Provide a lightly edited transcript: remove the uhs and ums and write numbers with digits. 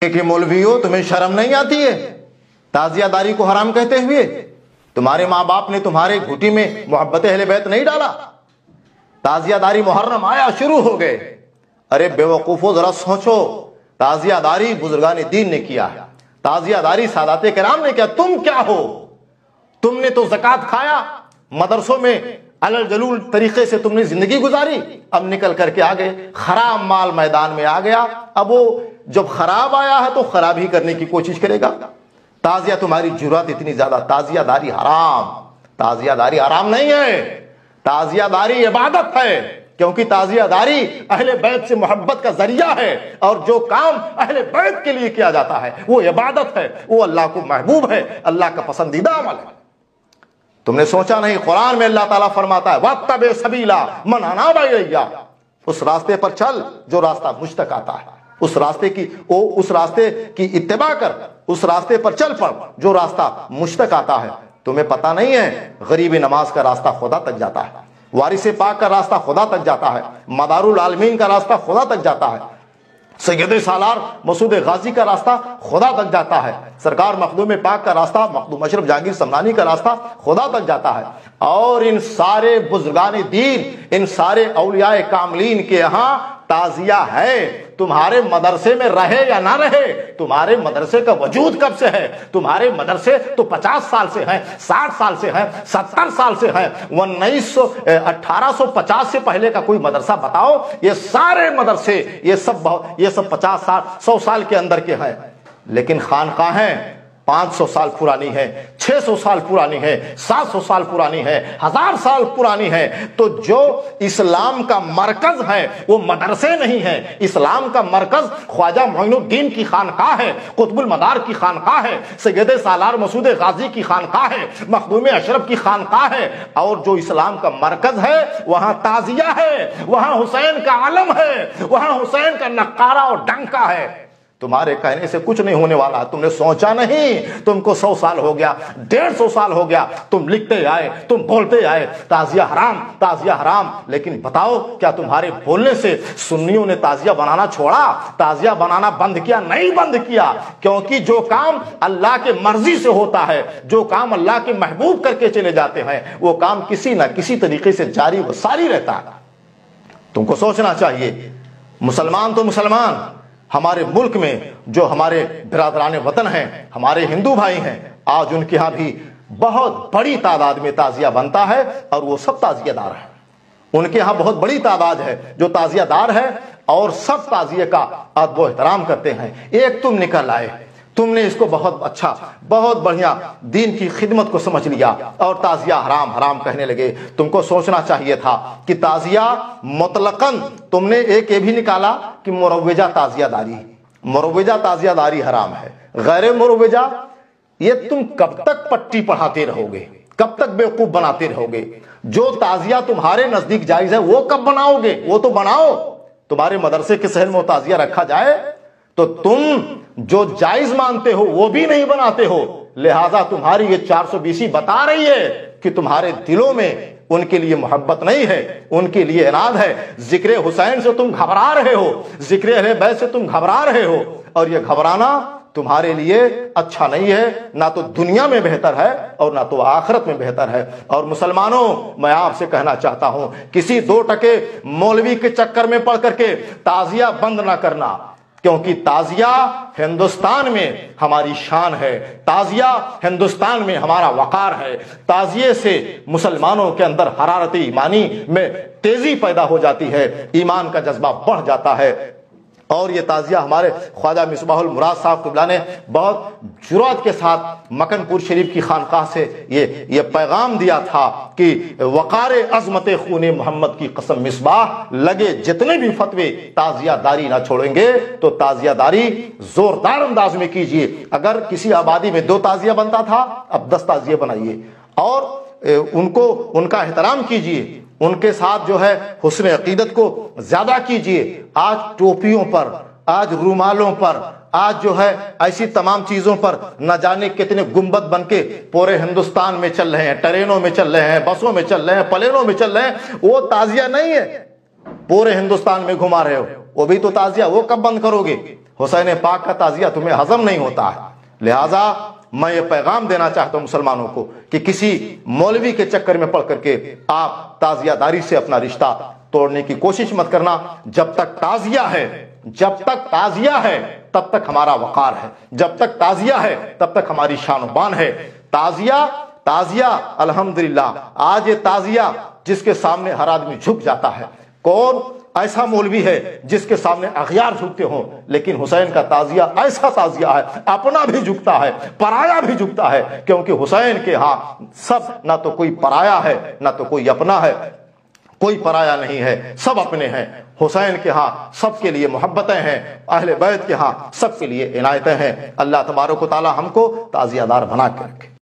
کہ مولویوں تمہیں شرم نہیں آتی ہے تعزیہ داری کو حرام کہتے ہوئے؟ تمہارے ماں باپ نے تمہارے گھٹی میں محبت اہل بیت نہیں ڈالا؟ تعزیہ داری محرم آیا شروع ہو گئے۔ ارے بے وقوفو ذرا سوچو، تعزیہ داری بزرگان دین نے کیا ہے، تعزیہ داری سادات کرام نے کیا۔ تم کیا ہو؟ تم نے تو زکوٰۃ کھایا، مدرسوں میں علل جلول طریقے سے تم نے زندگی گزاری، اب نکل کر کے آگے خراب مال میدان میں آ گیا، اب وہ جب خراب آیا ہے تو خراب ہی کرنے کی کوشش کرے گا۔ تعزیہ تمہاری جرات اتنی زیادہ، تعزیہ داری حرام، تعزیہ داری حرام نہیں ہے، تعزیہ داری عبادت ہے، کیونکہ تعزیہ داری اہل بیت سے محبت کا ذریعہ ہے، اور جو کام اہل بیت کے لیے کیا جاتا ہے وہ عبادت ہے، وہ اللہ کو محبوب ہے، اللہ کا پسندیدہ عمل ہے۔ تم نے سوچا نہیں، قرآن میں اللہ تعالیٰ فرماتا ہے وَاتَّبِعْ سَبِيلَ مَنْ أَنَابَ إِلَيَّ، اس راستے پر چل جو راستہ مجھ تک آتا ہے، اس راستے کی اتباع کر، اس راستے پر چل پڑ جو راستہ مجھ تک آتا ہے۔ تمہیں پتہ نہیں ہے غریب نماز کا راستہ خدا تک جاتا ہے، وارث پاک کا راستہ خدا تک جاتا ہے، مدار العالمین کا راستہ خدا تک جاتا ہے، سید سالار مسعود غازی کا راستہ خدا تک جاتا ہے، سرکار مخدوم پاک کا راستہ، مخدوم اشرف جہانگیر سمنانی کا راستہ خدا تک جاتا ہے۔ اور ان سارے بزرگان دین، ان سارے اولیاء کاملین کے یہاں تعزیہ ہے۔ تمہارے مدرسے میں رہے یا نہ رہے، تمہارے مدرسے کا وجود کب سے ہے؟ تمہارے مدرسے تو 50 سال سے ہیں، 60 سال سے ہیں، 70 سال سے ہیں۔ 1850 سے پہلے کا کوئی مدرسہ بتاؤ؟ یہ سارے مدرسے یہ سب 50 سال 100 سال کے اندر کے ہیں، لیکن خانقاہیں 500 سال پرانی ہے، 600 سال پرانی ہے، 700 سال پرانی ہے، 1000 سال پرانی ہے۔ تو جو اسلام کا مرکز ہے وہ مدرسے نہیں ہیں، اسلام کا مرکز خواجہ معین الدین کی خانقاہ ہے، قطب المدار کی خانقاہ ہے، سید سالار مسعود غازی کی خانقاہ ہے، مخدوم اشرف کی خانقاہ ہے۔ اور جو اسلام کا مرکز ہے وہاں تعزیہ ہے، وہاں حسین کا علم ہے، وہاں حسین کا نقارہ اور ڈنکا ہے۔ تمہارے کہنے سے کچھ نہیں ہونے والا، تم نے سوچا نہیں، تم کو 100 سال ہو گیا، 150 سال ہو گیا، تم لکھتے آئے، تم بولتے آئے تعزیہ حرام، تعزیہ حرام، لیکن بتاؤ کیا تمہارے بولنے سے سنیوں نے تعزیہ بنانا چھوڑا؟ تعزیہ بنانا بند کیا؟ نہیں بند کیا، کیونکہ جو کام اللہ کے مرضی سے ہوتا ہے، جو کام اللہ کے محبوب کر کے چلے جاتے ہیں، وہ کام کسی نہ کسی طریقے سے جاری و ساری رہتا ہے۔ تم کو سوچنا چاہیے، مسلمان تو مسلمان، ہمارے ملک میں جو ہمارے برادران وطن ہیں، ہمارے ہندو بھائی ہیں، آج ان کے ہاں بھی بہت بڑی تعداد میں تعزیہ بنتا ہے، اور وہ سب تعزیہ دار ہیں۔ ان کے ہاں بہت بڑی تعداد ہے جو تعزیہ دار ہے، اور سب تعزیہ کا ادب و احترام کرتے ہیں۔ ایک تم نکل آئے، تم نے اس کو بہت اچھا، بہت بڑھیا دین کی خدمت کو سمجھ لیا اور تعزیہ حرام حرام کہنے لگے۔ تم کو سوچنا چاہیے تھا کہ تعزیہ مطلقاً تم نے ایک یہ بھی نکالا کہ مروجہ تعزیہ داری، مروجہ تعزیہ داری حرام ہے، غیر مروجہ یہ تم کب تک پٹی پڑھاتے رہو گے، کب تک بیوقوف بناتے رہو گے؟ جو تعزیہ تمہارے نزدیک جائز ہے وہ کب بناؤ گے؟ وہ تو بناؤ۔ تمہارے مدرسے کے صحن میں وہ تعزیہ رکھا جائے تو تم جو جائز مانتے ہو وہ بھی نہیں بناتے ہو، لہذا تمہاری یہ 420 بتا رہی ہے کہ تمہارے دلوں میں ان کے لیے محبت نہیں ہے، ان کے لیے عناد ہے۔ ذکر حسین سے تم گھبرا رہے ہو، ذکر اہل بیت سے تم گھبرا رہے ہو، اور یہ گھبرانا تمہارے لیے اچھا نہیں ہے، نہ تو دنیا میں بہتر ہے اور نہ تو آخرت میں بہتر ہے۔ اور مسلمانوں، میں آپ سے کہنا چاہتا ہوں، کسی 2 ٹکے مولوی کے چکر میں پڑ کر کے تعزیہ بند نہ کرنا، کیونکہ تعزیہ ہندوستان میں ہماری شان ہے، تعزیہ ہندوستان میں ہمارا وقار ہے۔ تعزیے سے مسلمانوں کے اندر حرارت ایمانی میں تیزی پیدا ہو جاتی ہے، ایمان کا جذبہ بڑھ جاتا ہے۔ اور یہ تعزیہ ہمارے خواجہ مصباح المراد صاحب قبلہ نے بہت جرأت کے ساتھ مکن پور شریف کی خانقاہ سے یہ پیغام دیا تھا کہ وقار عظمت خون محمد کی قسم مصباح، لگے جتنے بھی فتوے تعزیہ داری نہ چھوڑیں گے تو تعزیہ داری زوردار انداز میں کیجیے۔ اگر کسی آبادی میں 2 تعزیہ بنتا تھا، اب 10 تعزیہ بنائیے، اور ان کا احترام کیجیے، ان کے ساتھ جو ہے حسن عقیدت کو زیادہ کیجیے۔ آج ٹوپیوں پر، آج رومالوں پر، آج جو ہے ایسی تمام چیزوں پر نہ جانے کتنے گنبد بن کے پورے ہندوستان میں چل رہے ہیں، ٹرینوں میں چل رہے ہیں، بسوں میں چل رہے ہیں، پلینوں میں چل رہے ہیں۔ وہ تعزیہ نہیں ہے، پورے ہندوستان میں گھما رہے ہو، وہ بھی تو تعزیہ، وہ کب بند کرو گے؟ حسین پاک کا تعزیہ تمہیں ہضم نہیں ہوتا ہے۔ لہٰذا میں یہ پیغام دینا چاہتا ہوں مسلمانوں کو کہ کسی مولوی کے چکر میں پڑ کر کے آپ تعزیہ داری سے اپنا رشتہ توڑنے کی کوشش مت کرنا۔ جب تک تعزیہ ہے، جب تک تعزیہ ہے تب تک ہمارا وقار ہے، جب تک تعزیہ ہے تب تک ہماری شان و بان ہے۔ تعزیہ الحمدللہ آج یہ تعزیہ جس کے سامنے ہر آدمی جھک جاتا ہے۔ کون ایسا مولوی ہے جس کے سامنے اغیار جھکتے ہوں؟ لیکن حسین کا تعزیہ ایسا تعزیہ ہے، اپنا بھی جھکتا ہے، پرایا بھی جھکتا ہے، کیونکہ حسین کے ہاں سب، نہ تو کوئی پرایا ہے نہ تو کوئی اپنا ہے، کوئی پرایا نہیں ہے، سب اپنے ہیں۔ حسین کے ہاں سب کے لیے محبتیں ہیں، اہل بیت کے ہاں سب کے لیے عنایتیں ہیں۔ اللہ تبارک و تعالی ہم کو تعزیہ دار بنا کے رکھے۔